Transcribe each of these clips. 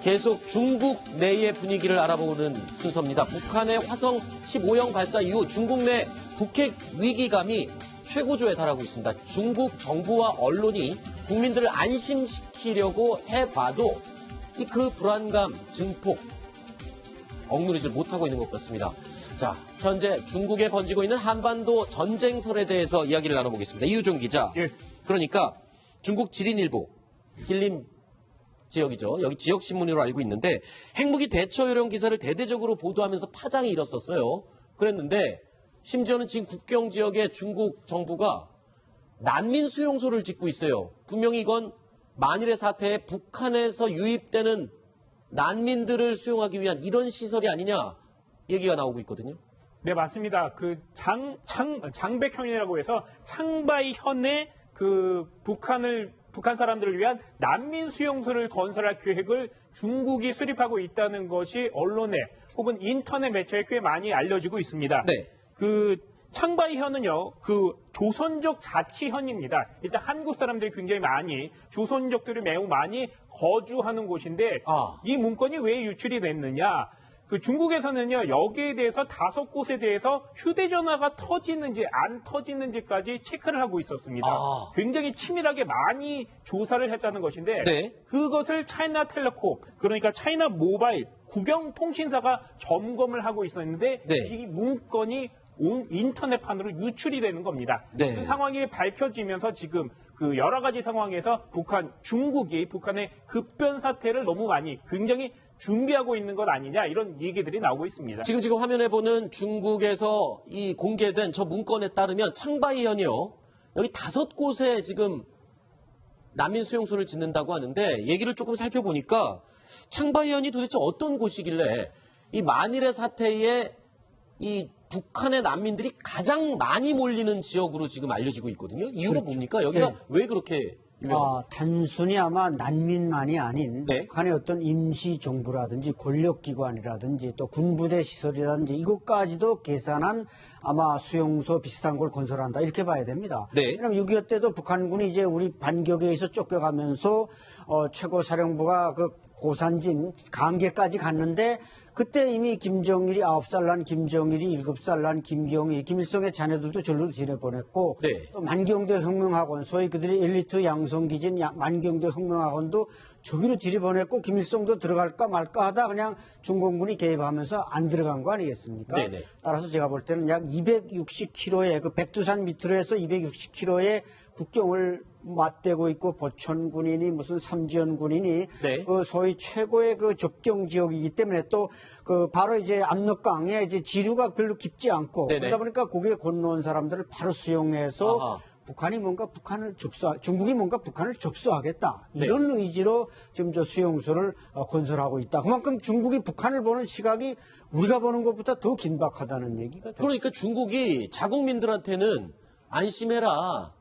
계속 중국 내의 분위기를 알아보는 순서입니다. 북한의 화성 15형 발사 이후 중국 내 북핵 위기감이 최고조에 달하고 있습니다. 중국 정부와 언론이 국민들을 안심시키려고 해봐도 그 불안감 증폭 억누르지 못하고 있는 것 같습니다. 자, 현재 중국에 번지고 있는 한반도 전쟁설에 대해서 이야기를 나눠보겠습니다. 이유종 기자. 예. 그러니까 중국 지린일보 힐림 지역이죠. 여기 지역신문으로 알고 있는데 핵무기 대처 요령 기사를 대대적으로 보도하면서 파장이 일었었어요. 그랬는데 심지어는 지금 국경 지역에 중국 정부가 난민 수용소를 짓고 있어요. 분명히 이건 만일의 사태에 북한에서 유입되는 난민들을 수용하기 위한 이런 시설이 아니냐 얘기가 나오고 있거든요. 네, 맞습니다. 그 장백현이라고 해서 창바이현의 그 북한 사람들을 위한 난민 수용소를 건설할 계획을 중국이 수립하고 있다는 것이 언론에 혹은 인터넷 매체에 꽤 많이 알려지고 있습니다. 네. 그 창바이현은요, 그 조선족 자치현입니다. 일단 한국 사람들이 굉장히 많이, 조선족들이 매우 많이 거주하는 곳인데, 이 문건이 왜 유출이 됐느냐? 그 중국에서는요, 여기에 대해서 5곳에 대해서 휴대전화가 터지는지 안 터지는지까지 체크를 하고 있었습니다. 굉장히 치밀하게 많이 조사를 했다는 것인데, 네. 그것을 차이나텔레콤, 그러니까 차이나 모바일 국영통신사가 점검을 하고 있었는데, 네. 이 문건이 온 인터넷판으로 유출이 되는 겁니다. 네. 그 상황이 밝혀지면서 지금 그 여러 가지 상황에서 중국이 북한의 급변 사태를 너무 많이 굉장히 준비하고 있는 것 아니냐 이런 얘기들이 나오고 있습니다. 지금 화면에 보는 중국에서 이 공개된 저 문건에 따르면 창바이현이요. 여기 5곳에 지금 난민 수용소를 짓는다고 하는데 얘기를 조금 살펴보니까 창바이현이 도대체 어떤 곳이길래 이 만일의 사태에 이 북한의 난민들이 가장 많이 몰리는 지역으로 지금 알려지고 있거든요. 이유가 그렇죠. 뭡니까? 여기가 네. 왜 그렇게 유명합니까? 단순히 아마 난민만이 아닌 네. 북한의 어떤 임시정부라든지 권력기관이라든지 또 군부대 시설이라든지 이것까지도 계산한 아마 수용소 비슷한 걸 건설한다 이렇게 봐야 됩니다. 네. 왜냐하면 6.25 때도 북한군이 이제 우리 반격에서 쫓겨가면서 최고사령부가 그 고산진 강계까지 갔는데 그때 이미 김정일이 9살 난 김정일이 7살 난 김경희, 김일성의 자녀들도 절로 지내보냈고 네. 또 만경대 혁명학원, 소위 그들이 엘리트 양성기진 만경대 혁명학원도 저기로 들이보냈고 김일성도 들어갈까 말까 하다 그냥 중공군이 개입하면서 안 들어간 거 아니겠습니까? 네네. 따라서 제가 볼 때는 약 260km의 그 백두산 밑으로 해서 260km의 국경을 맞대고 있고 보천군이니 무슨 삼지연군이니 네. 그 소위 최고의 그 접경 지역이기 때문에 또 그 바로 이제 압록강에 이제 지류가 별로 깊지 않고 네네. 그러다 보니까 거기에 건너온 사람들을 바로 수용해서 아하. 북한이 뭔가 중국이 뭔가 북한을 접수하겠다 네. 이런 의지로 지금 저 수용소를 건설하고 있다. 그만큼 중국이 북한을 보는 시각이 우리가 보는 것보다 더 긴박하다는 얘기가 됩니다. 그러니까 중국이 자국민들한테는 안심해라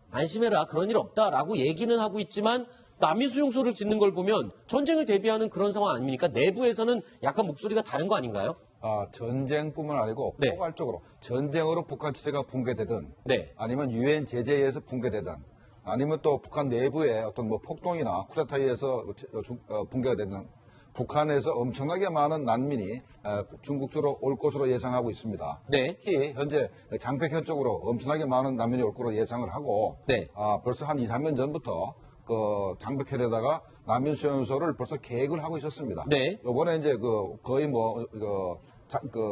그런 일 없다라고 얘기는 하고 있지만 난민 수용소를 짓는 걸 보면 전쟁을 대비하는 그런 상황 아닙니까? 내부에서는 약간 목소리가 다른 거 아닌가요? 전쟁뿐만 아니고 네. 포괄적으로 전쟁으로 북한 체제가 붕괴되든 네. 아니면 유엔 제재에 의해서 붕괴되든 아니면 또 북한 내부의 어떤 뭐 폭동이나 쿠데타에 의해서 붕괴가 되든 북한에서 엄청나게 많은 난민이 중국 쪽으로 올 것으로 예상하고 있습니다. 네. 특히 현재 장백현 쪽으로 엄청나게 많은 난민이 올 것으로 예상을 하고 네. 벌써 한 2, 3년 전부터 그 장백현에다가 난민 수용소를 벌써 계획을 하고 있었습니다. 네. 요번에 이제 거의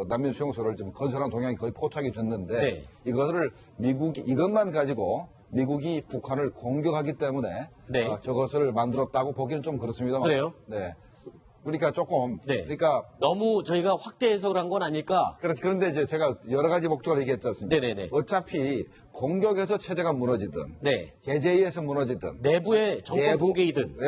난민 수용소를 지금 건설한 동향이 거의 포착이 됐는데 네. 이것을 이것만 가지고 미국이 북한을 공격하기 때문에 네. 저것을 만들었다고 보기는 좀 그렇습니다만. 그래요? 네. 그러니까 조금 네. 그러니까 너무 저희가 확대 해석을 한 건 아닐까? 그런데 이제 제가 여러 가지 목적을 얘기했지 않습니까? 네네네. 어차피 공격에서 체제가 무너지든 네. 제재에 의해서 무너지든 내부의 정권 붕괴이든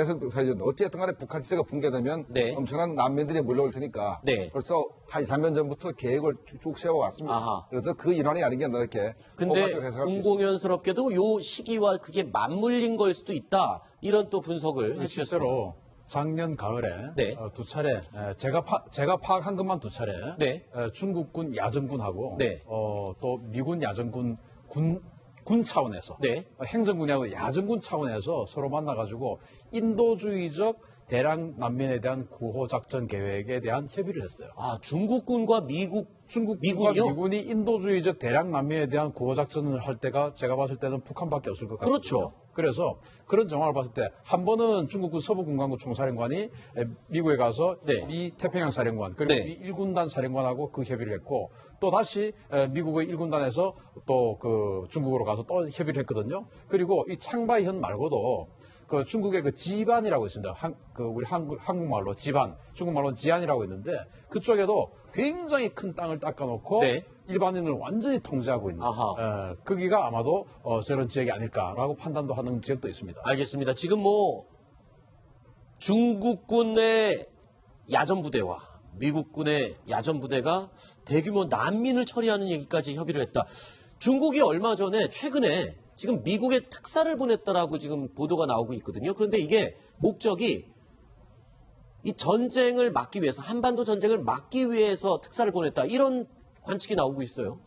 어쨌든 간에 북한 체제가 붕괴되면 네. 엄청난 난민들이 몰려올 테니까 네. 벌써 한 2, 3년 전부터 계획을 쭉 세워왔습니다. 아하. 그래서 그 일환이 아닌 게 이렇게 근데 포괄적으로 해석할 수 있습니다. 공공연스럽게도 요 시기와 그게 맞물린 걸 수도 있다. 이런 또 분석을 해주셨습니다. 실제로 작년 가을에 네. 2차례 제가 파악한 것만 2차례 네. 중국군 야전군하고 네. 또 미군 야전군 군 차원에서 네. 행정군하고 야전군 차원에서 서로 만나가지고 인도주의적 대량 난민에 대한 구호 작전 계획에 대한 협의를 했어요. 아, 중국군과 미군이요? 미군이 인도주의적 대량 난민에 대한 구호 작전을 할 때가 제가 봤을 때는 북한밖에 없을 것 같아요. 그렇죠. 그래서 그런 정황을 봤을 때 한 번은 중국군 서부군관부 총사령관이 미국에 가서 네. 미 태평양 사령관 그리고 네. 미 1군단 사령관하고 그 협의를 했고 또 다시 미국의 1군단에서 또 그 중국으로 가서 또 협의를 했거든요. 그리고 이 창바이현 말고도 그 중국의 그 지반이라고 있습니다. 우리 한국말로 지반, 중국말로는 지안이라고 있는데 그쪽에도 굉장히 큰 땅을 닦아놓고 네. 일반인을 완전히 통제하고 있는 거기가 아마도 저런 지역이 아닐까라고 판단도 하는 지역도 있습니다. 알겠습니다. 지금 뭐 중국군의 야전부대와 미국군의 야전부대가 대규모 난민을 처리하는 얘기까지 협의를 했다. 중국이 얼마 전에 최근에 지금 미국에 특사를 보냈다라고 지금 보도가 나오고 있거든요. 그런데 이게 목적이 이 전쟁을 막기 위해서, 한반도 전쟁을 막기 위해서 특사를 보냈다. 이런 관측이 나오고 있어요.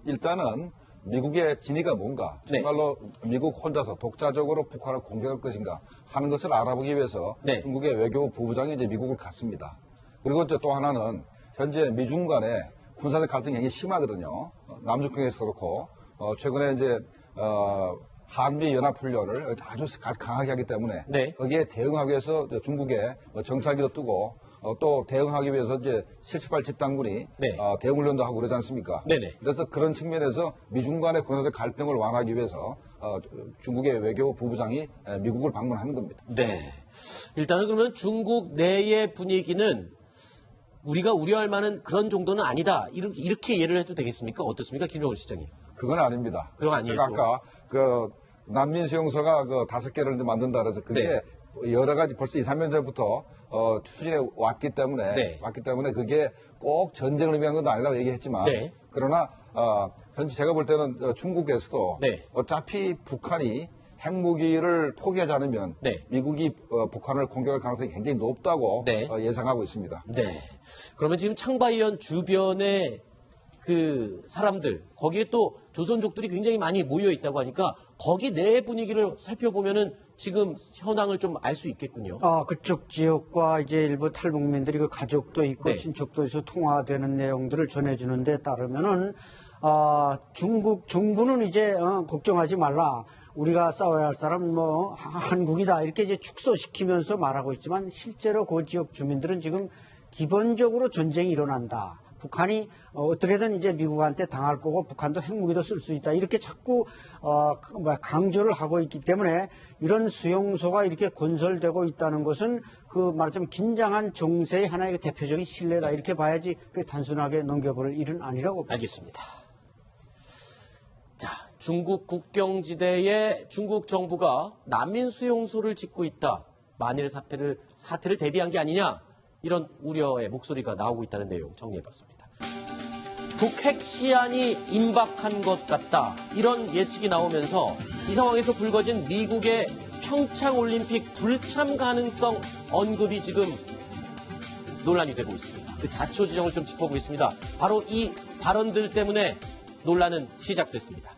일단은 미국의 진위가 뭔가, 네. 정말로 미국 혼자서 독자적으로 북한을 공격할 것인가 하는 것을 알아보기 위해서 네. 중국의 외교부 부부장이 이제 미국을 갔습니다. 그리고 이제 또 하나는 현재 미중 간에 군사적 갈등이 굉장히 심하거든요. 남중국해에서 그렇고 최근에 이제 한미 연합훈련을 아주 강하게 하기 때문에 네. 거기에 대응하기 위해서 중국의 정찰기도 뜨고 또 대응하기 위해서 이제 78 집단군이 네. 대응훈련도 하고 그러지 않습니까? 네네. 그래서 그런 측면에서 미중 간의 군사적 갈등을 완화하기 위해서 중국의 외교부 부부장이 미국을 방문하는 겁니다. 네. 일단은 그러면 중국 내의 분위기는 우리가 우려할 만한 그런 정도는 아니다. 이렇게 이해를 해도 되겠습니까? 어떻습니까? 김정은 시장님. 그건 아닙니다. 그건 아니에요. 제가 아까 그 난민 수용소가 그 5개를 만든다 그래서 그게 네. 여러 가지 벌써 2, 3년 전부터 추진해 왔기 때문에 네. 그게 꼭 전쟁을 의미한 건 아니라고 얘기했지만 네. 그러나 현재 제가 볼 때는 중국에서도 네. 어차피 북한이 핵무기를 포기하지 않으면 네. 미국이 북한을 공격할 가능성이 굉장히 높다고 네. 예상하고 있습니다. 네. 그러면 지금 창바이현 주변에 그 사람들, 거기에 또 조선족들이 굉장히 많이 모여 있다고 하니까 거기 내 분위기를 살펴보면은 지금 현황을 좀 알 수 있겠군요. 그쪽 지역과 이제 일부 탈북민들이 그 가족도 있고 네. 친척도 있어 통화되는 내용들을 전해주는 데 따르면은 정부는 이제 걱정하지 말라. 우리가 싸워야 할 사람 뭐 한국이다 이렇게 이제 축소시키면서 말하고 있지만 실제로 그 지역 주민들은 지금 기본적으로 전쟁이 일어난다. 북한이 어떻게든 이제 미국한테 당할 거고 북한도 핵무기도 쓸 수 있다. 이렇게 자꾸 강조를 하고 있기 때문에 이런 수용소가 이렇게 건설되고 있다는 것은 그 말하자면 긴장한 정세의 하나의 대표적인 신뢰다. 이렇게 봐야지 단순하게 넘겨버릴 일은 아니라고 봅니다. 알겠습니다. 자, 중국 국경지대에 중국 정부가 난민 수용소를 짓고 있다. 만일 사태를 대비한 게 아니냐. 이런 우려의 목소리가 나오고 있다는 내용 정리해봤습니다. 북핵 시한이 임박한 것 같다. 이런 예측이 나오면서 이 상황에서 불거진 미국의 평창올림픽 불참 가능성 언급이 지금 논란이 되고 있습니다. 그 자초지종을 좀 짚어보겠습니다. 바로 이 발언들 때문에 논란은 시작됐습니다.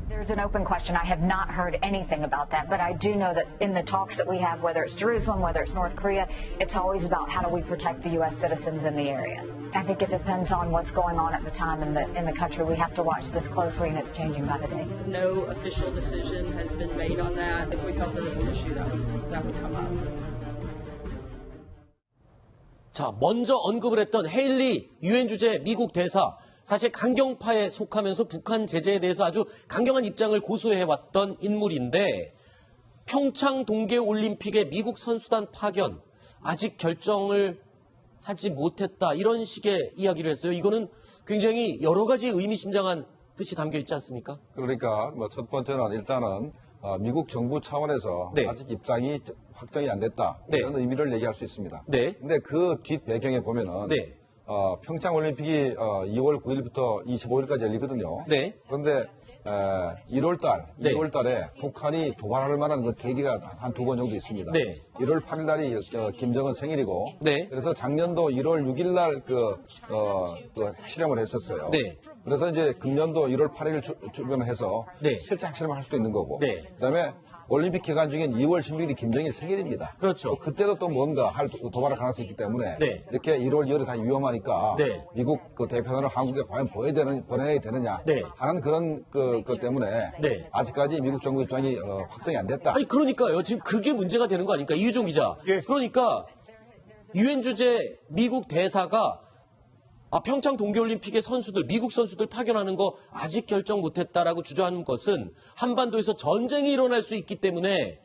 There's an open question. I have not heard anything about that, but I do know that in the talks that we have, whether it's Jerusalem, whether it's North Korea, it's always about how do we protect the U.S. citizens in the area. I think it depends on what's going on at the time in the country. We have to watch this closely, and it's changing by the day. No official decision has been made on that. If we felt there was an issue, that would come up. 자, 먼저 언급을 했던 헤일리 유엔 주재 미국 대사. 사실 강경파에 속하면서 북한 제재에 대해서 아주 강경한 입장을 고수해왔던 인물인데 평창 동계올림픽의 미국 선수단 파견 아직 결정을 하지 못했다 이런 식의 이야기를 했어요. 이거는 굉장히 여러 가지 의미심장한 뜻이 담겨 있지 않습니까? 그러니까 첫 번째는 일단은 미국 정부 차원에서 네. 아직 입장이 확정이 안 됐다 네. 이런 의미를 얘기할 수 있습니다. 네. 근데 그 뒷 배경에 보면은 네. 평창 올림픽이 2월 9일부터 25일까지 열리거든요. 네. 그런데 1월달, 네. 2월달에 북한이 도발할 만한 그 계기가 한 두 번 정도 있습니다. 네. 1월 8일 날이 김정은 생일이고, 네. 그래서 작년도 1월 6일 날 실험을 했었어요. 네. 그래서 이제 금년도 1월 8일 주변에 해서 네. 실제 실험을 할 수도 있는 거고, 네. 그다음에 올림픽 기간 중인 2월 16일이 김정일 생일입니다. 그렇죠. 또 그때도 또 뭔가 도발할 가능성이 있기 때문에 네. 이렇게 1월, 2월이 다 위험하니까 네. 미국 그 대표단을 한국에 과연 보내야 되느냐 네. 하는 그런 것 때문에 네. 아직까지 미국 정부 입장이 확정이 안 됐다. 아니 그러니까요. 지금 그게 문제가 되는 거 아닙니까? 이유종 기자. 예. 그러니까 유엔 주재 미국 대사가 평창 동계올림픽의 선수들, 미국 선수들 파견하는 거 아직 결정 못했다라고 주장하는 것은 한반도에서 전쟁이 일어날 수 있기 때문에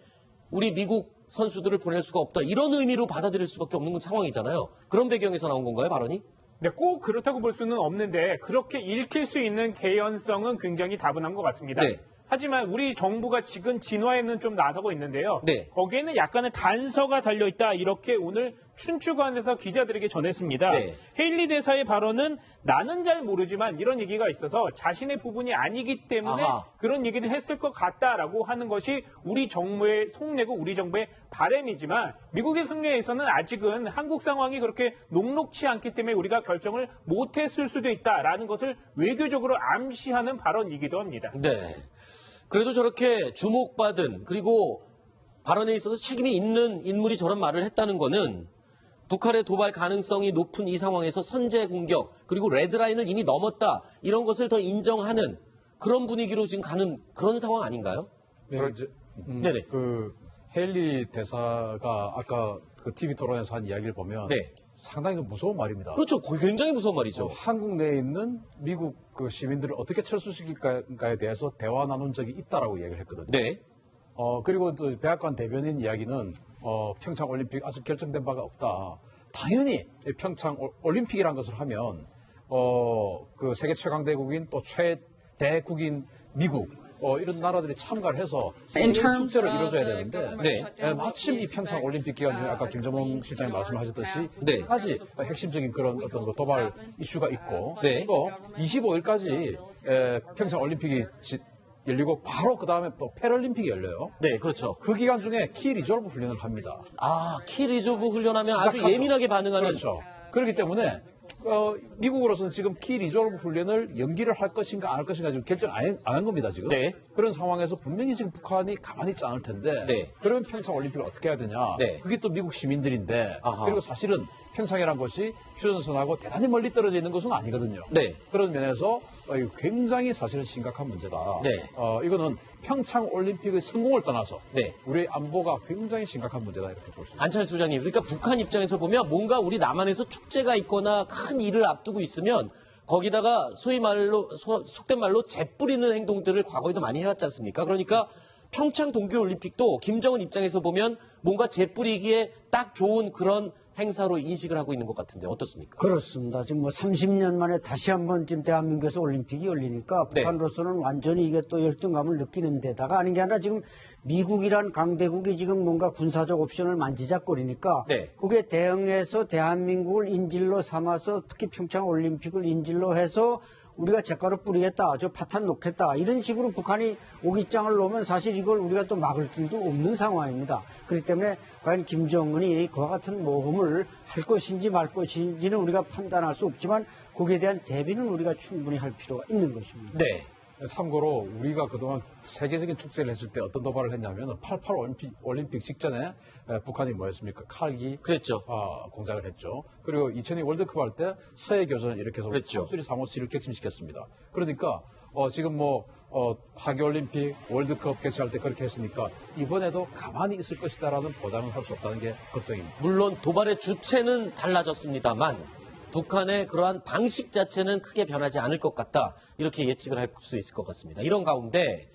우리 미국 선수들을 보낼 수가 없다. 이런 의미로 받아들일 수밖에 없는 상황이잖아요. 그런 배경에서 나온 건가요, 발언이? 네, 꼭 그렇다고 볼 수는 없는데 그렇게 읽힐 수 있는 개연성은 굉장히 다분한 것 같습니다. 네. 하지만 우리 정부가 지금 진화에는 좀 나서고 있는데요. 네. 거기에는 약간의 단서가 달려있다. 이렇게 오늘 춘추관에서 기자들에게 전했습니다. 네. 헤일리 대사의 발언은 나는 잘 모르지만 이런 얘기가 있어서 자신의 부분이 아니기 때문에 아하. 그런 얘기를 했을 것 같다라고 하는 것이 우리 정부의 속내고 우리 정부의 바람이지만 미국의 속내에서는 아직은 한국 상황이 그렇게 녹록치 않기 때문에 우리가 결정을 못했을 수도 있다라는 것을 외교적으로 암시하는 발언이기도 합니다. 네. 그래도 저렇게 주목받은 그리고 발언에 있어서 책임이 있는 인물이 저런 말을 했다는 거는 북한의 도발 가능성이 높은 이 상황에서 선제 공격 그리고 레드라인을 이미 넘었다 이런 것을 더 인정하는 그런 분위기로 지금 가는 그런 상황 아닌가요? 네, 이제, 네네. 그 헤일리 대사가 아까 그 TV 토론에서 한 이야기를 보면 네. 상당히 좀 무서운 말입니다. 그렇죠. 굉장히 무서운 말이죠. 한국 내에 있는 미국 그 시민들을 어떻게 철수시킬까에 대해서 대화 나눈 적이 있다라고 이야기를 했거든요. 네. 그리고 또 백악관 대변인 이야기는 평창 올림픽 아직 결정된 바가 없다. 당연히 평창 올림픽이라는 것을 하면 그 세계 최강대국인 또 최대국인 미국 이런 나라들이 참가를 해서 세계 축제로 이루어져야 되는데 네. 마침 이 평창 올림픽 기간 중에 아까 김정은 실장님 말씀하셨듯이 네. 몇 가지 핵심적인 그런 어떤 그 도발 이슈가 있고 네. 또 25일까지 평창 올림픽이 열리고 바로 그 다음에 또 패럴림픽이 열려요. 네, 그렇죠. 그 기간 중에 키 리졸브 훈련을 합니다. 키 리저브 훈련하면 아주 시작하죠. 예민하게 반응하는. 그렇죠. 그렇기 때문에 미국으로서는 지금 키 리졸브 훈련을 연기를 할 것인가 안 할 것인가 지금 결정 안 한 겁니다, 지금. 네. 그런 상황에서 분명히 지금 북한이 가만히 있지 않을 텐데 네. 그러면 평창 올림픽을 어떻게 해야 되냐. 네. 그게 또 미국 시민들인데 아하. 그리고 사실은 평창이라는 것이 휴전선하고 대단히 멀리 떨어져 있는 것은 아니거든요. 네. 그런 면에서 이거 굉장히 사실은 심각한 문제다. 네. 이거는 평창 올림픽의 성공을 떠나서 네. 우리의 안보가 굉장히 심각한 문제다 이렇게 볼 수 있습니다. 안철수 소장님, 그러니까 북한 입장에서 보면 뭔가 우리 남한에서 축제가 있거나 큰 일을 앞두고 있으면 거기다가 소위 말로 속된 말로 재뿌리는 행동들을 과거에도 많이 해왔지 않습니까? 그러니까 평창 동계올림픽도 김정은 입장에서 보면 뭔가 재뿌리기에 딱 좋은 그런 행사로 인식을 하고 있는 것 같은데 어떻습니까? 그렇습니다. 지금 뭐 30년 만에 다시 한번 지금 대한민국에서 올림픽이 열리니까 네. 북한으로서는 완전히 이게 또 열등감을 느끼는 데다가 아닌 게 아니라 지금 미국이란 강대국이 지금 뭔가 군사적 옵션을 만지작거리니까 네. 그게 대응해서 대한민국을 인질로 삼아서 특히 평창 올림픽을 인질로 해서 우리가 잿가루 뿌리겠다, 저 파탄 놓겠다 이런 식으로 북한이 오기장을 놓으면 사실 이걸 우리가 또 막을 길도 없는 상황입니다. 그렇기 때문에 과연 김정은이 그와 같은 모험을 할 것인지 말 것인지는 우리가 판단할 수 없지만 거기에 대한 대비는 우리가 충분히 할 필요가 있는 것입니다. 네. 참고로 우리가 그동안 세계적인 축제를 했을 때 어떤 도발을 했냐면 88 올림픽 직전에 북한이 뭐였습니까? 칼기 그랬죠. 공작을 했죠. 그리고 2002 월드컵 할 때 서해교전 이렇게 해서 그랬죠. 수리 357을 격침시켰습니다. 그러니까 지금 뭐 하계올림픽 월드컵 개최할 때 그렇게 했으니까 이번에도 가만히 있을 것이다라는 보장은 할 수 없다는 게 걱정입니다. 물론 도발의 주체는 달라졌습니다만 북한의 그러한 방식 자체는 크게 변하지 않을 것 같다. 이렇게 예측을 할 수 있을 것 같습니다. 이런 가운데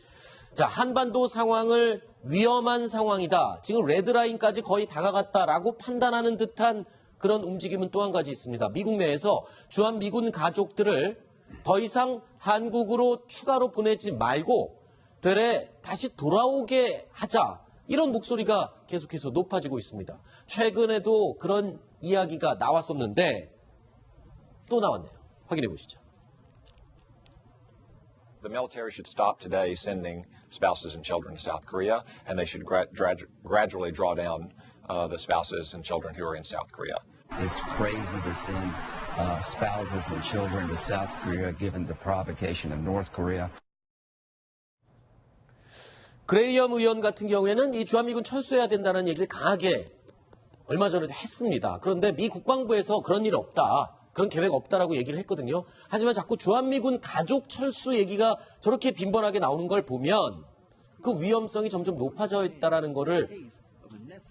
자, 한반도 상황을 위험한 상황이다. 지금 레드라인까지 거의 다가갔다라고 판단하는 듯한 그런 움직임은 또 한 가지 있습니다. 미국 내에서 주한미군 가족들을 더 이상 한국으로 추가로 보내지 말고 되레 다시 돌아오게 하자. 이런 목소리가 계속해서 높아지고 있습니다. 최근에도 그런 이야기가 나왔었는데 또 나왔네요. 확인해 보시죠. The military should stop today sending spouses and children to South Korea, and they should gradually draw down the spouses and children who are in South Korea. It's crazy to send spouses and children to South Korea given the provocation of North Korea. 그레이엄 의원 같은 경우에는 이 주한미군 철수해야 된다는 얘기를 강하게 얼마 전에도 했습니다. 그런데 미 국방부에서 그런 일 없다. 그런 계획 없다라고 얘기를 했거든요. 하지만 자꾸 주한미군 가족 철수 얘기가 저렇게 빈번하게 나오는 걸 보면 그 위험성이 점점 높아져 있다라는 거를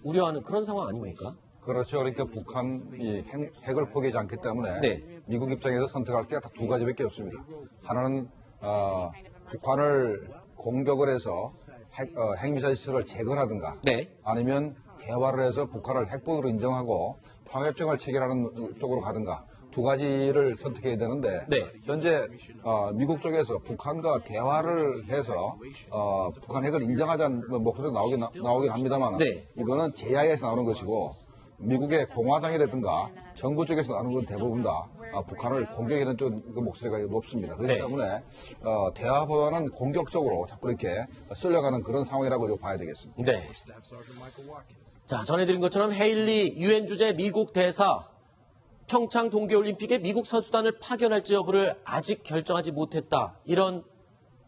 우려하는 그런 상황 아닙니까? 그렇죠. 그러니까 북한이 핵을 포기하지 않기 때문에 네. 미국 입장에서 선택할 게 딱 두 가지밖에 없습니다. 하나는 북한을 공격을 해서 핵미사일 시설을 제거하든가 네. 아니면 대화를 해서 북한을 핵폭으로 인정하고 평화협정을 체결하는 쪽으로 가든가 두 가지를 선택해야 되는데 네. 현재 미국 쪽에서 북한과 대화를 해서 북한 핵을 인정하자는 목소리가 나오긴 합니다만 네. 이거는 제야에서 나오는 것이고 미국의 공화당이라든가 정부 쪽에서 나오는 건 대부분 다 북한을 공격하는 쪽 그 목소리가 높습니다. 그렇기 네. 때문에 대화보다는 공격적으로 자꾸 이렇게 쓸려가는 그런 상황이라고 봐야 되겠습니다. 네. 자, 전해드린 것처럼 헤일리 유엔 주재 미국 대사 평창 동계올림픽에 미국 선수단을 파견할지 여부를 아직 결정하지 못했다. 이런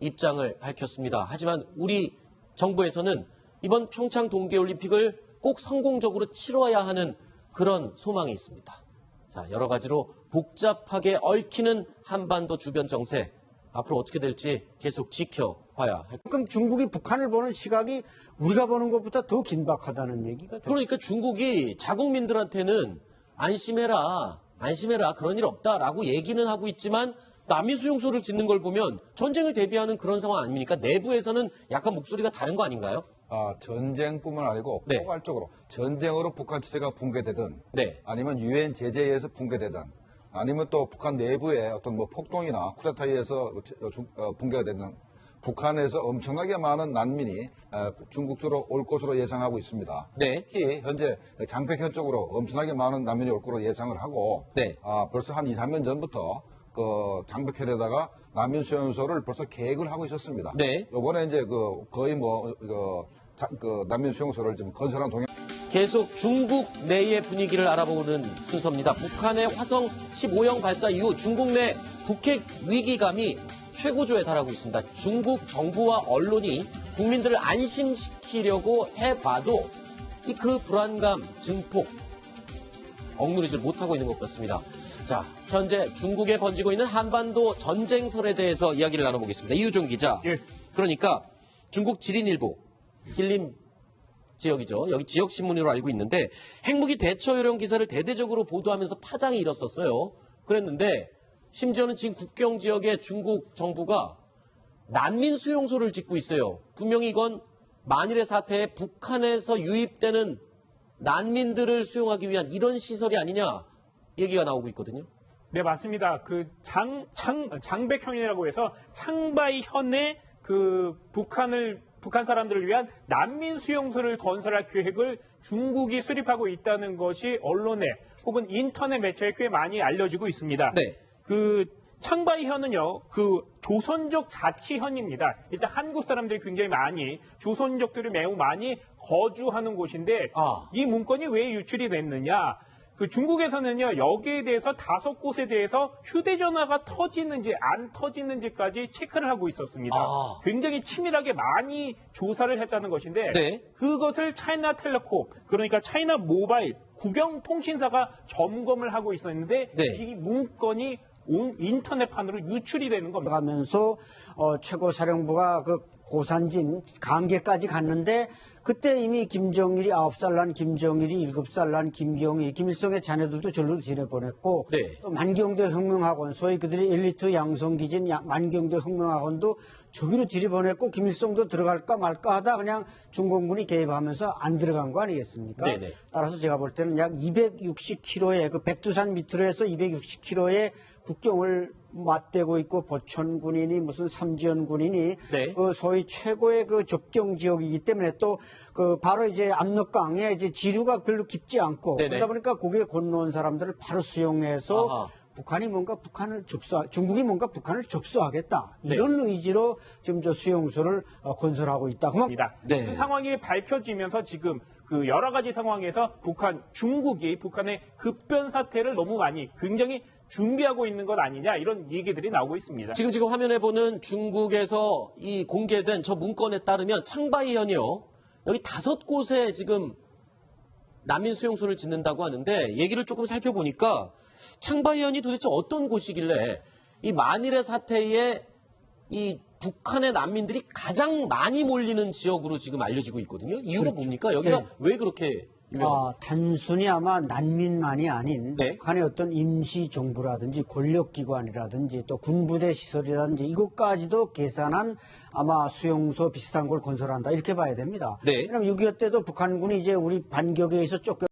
입장을 밝혔습니다. 하지만 우리 정부에서는 이번 평창 동계올림픽을 꼭 성공적으로 치러야 하는 그런 소망이 있습니다. 자, 여러 가지로 복잡하게 얽히는 한반도 주변 정세. 앞으로 어떻게 될지 계속 지켜봐야 할 겁니다. 그럼 중국이 북한을 보는 시각이 우리가 보는 것보다 더 긴박하다는 얘기가 돼요. 그러니까 중국이 자국민들한테는 안심해라 그런 일 없다라고 얘기는 하고 있지만 난민 수용소를 짓는 걸 보면 전쟁을 대비하는 그런 상황 아닙니까? 내부에서는 약간 목소리가 다른 거 아닌가요? 전쟁뿐만 아니고 네. 포괄적으로 전쟁으로 북한 체제가 붕괴되든 네. 아니면 유엔 제재에 의해서 붕괴되든 아니면 또 북한 내부에 어떤 폭동이나 쿠데타에 의해서 붕괴가 되든 북한에서 엄청나게 많은 난민이 중국 쪽으로 올 것으로 예상하고 있습니다. 네. 특히 현재 장백현 쪽으로 엄청나게 많은 난민이 올 것으로 예상을 하고 네. 벌써 한 2, 3년 전부터 그 장백현에다가 난민 수용소를 벌써 계획을 하고 있었습니다. 네. 이번에 이제 거의 난민 수용소를 지금 건설한 동향. 계속 중국 내의 분위기를 알아보는 순서입니다. 북한의 화성 15형 발사 이후 중국 내 북핵 위기감이 최고조에 달하고 있습니다. 중국 정부와 언론이 국민들을 안심시키려고 해봐도 그 불안감 증폭 억누르지 못하고 있는 것 같습니다. 자, 현재 중국에 번지고 있는 한반도 전쟁설에 대해서 이야기를 나눠보겠습니다. 이유종 기자. 예. 그러니까 중국 지린일보 힐림 지역이죠. 여기 지역신문으로 알고 있는데 핵무기 대처 요령 기사를 대대적으로 보도하면서 파장이 일었었어요. 그랬는데 심지어는 지금 국경 지역에 중국 정부가 난민 수용소를 짓고 있어요. 분명히 이건 만일의 사태에 북한에서 유입되는 난민들을 수용하기 위한 이런 시설이 아니냐 얘기가 나오고 있거든요. 네, 맞습니다. 그 장백현이라고 해서 창바이현의 그 북한 사람들을 위한 난민 수용소를 건설할 계획을 중국이 수립하고 있다는 것이 언론에 혹은 인터넷 매체에 꽤 많이 알려지고 있습니다. 네. 그 창바이현은요, 그 조선족 자치현입니다. 일단 한국 사람들이 굉장히 많이, 조선족들이 매우 많이 거주하는 곳인데, 이 문건이 왜 유출이 됐느냐? 그 중국에서는요, 여기에 대해서 5곳에 대해서 휴대전화가 터지는지 안 터지는지까지 체크를 하고 있었습니다. 굉장히 치밀하게 많이 조사를 했다는 것인데, 네. 그것을 차이나텔레콤, 그러니까 차이나 모바일 국영통신사가 점검을 하고 있었는데, 네. 이 문건이 온 인터넷판으로 유출이 되는 겁니다. 가면서 최고사령부가 그 고산진 강계까지 갔는데 그때 이미 김정일이 9살 난 김정일이 7살 난 김경희, 김일성의 자녀들도 절로 지내보냈고 네. 또 만경대 혁명학원, 소위 그들이 엘리트 양성기진 만경대 혁명학원도 저기로 들이보냈고 김일성도 들어갈까 말까 하다 그냥 중공군이 개입하면서 안 들어간 거 아니겠습니까? 네네. 따라서 제가 볼 때는 약 260km의 그 백두산 밑으로 해서 260km의 국경을 맞대고 있고 보천군이니 무슨 삼지연 군이니 네. 그 소위 최고의 그 접경 지역이기 때문에 또 그 바로 이제 압록강에 이제 지류가 별로 깊지 않고 네네. 그러다 보니까 거기에 건너온 사람들을 바로 수용해서 아하. 북한이 뭔가 중국이 뭔가 북한을 접수하겠다 이런 의지로 지금 저 수용소를 건설하고 있다고 합니다. 그 상황이 밝혀지면서 지금 그 여러 가지 상황에서 중국이 북한의 급변 사태를 너무 많이 굉장히 준비하고 있는 것 아니냐 이런 얘기들이 나오고 있습니다. 지금 화면에 보는 중국에서 이 공개된 저 문건에 따르면 창바이현이요. 여기 5곳에 지금 난민 수용소를 짓는다고 하는데 얘기를 조금 살펴보니까 창바이현이 도대체 어떤 곳이길래 이 만일의 사태에 이 북한의 난민들이 가장 많이 몰리는 지역으로 지금 알려지고 있거든요. 이유가 뭡니까? 여기가 왜 그렇게 유명합니까? 단순히 아마 난민만이 아닌 북한의 어떤 임시정부라든지 권력기관이라든지 또 군부대 시설이라든지 이것까지도 계산한 아마 수용소 비슷한 걸 건설한다 이렇게 봐야 됩니다. 왜냐하면 6.25 때도 북한군이 이제 우리 반격에 의해서 쫓겨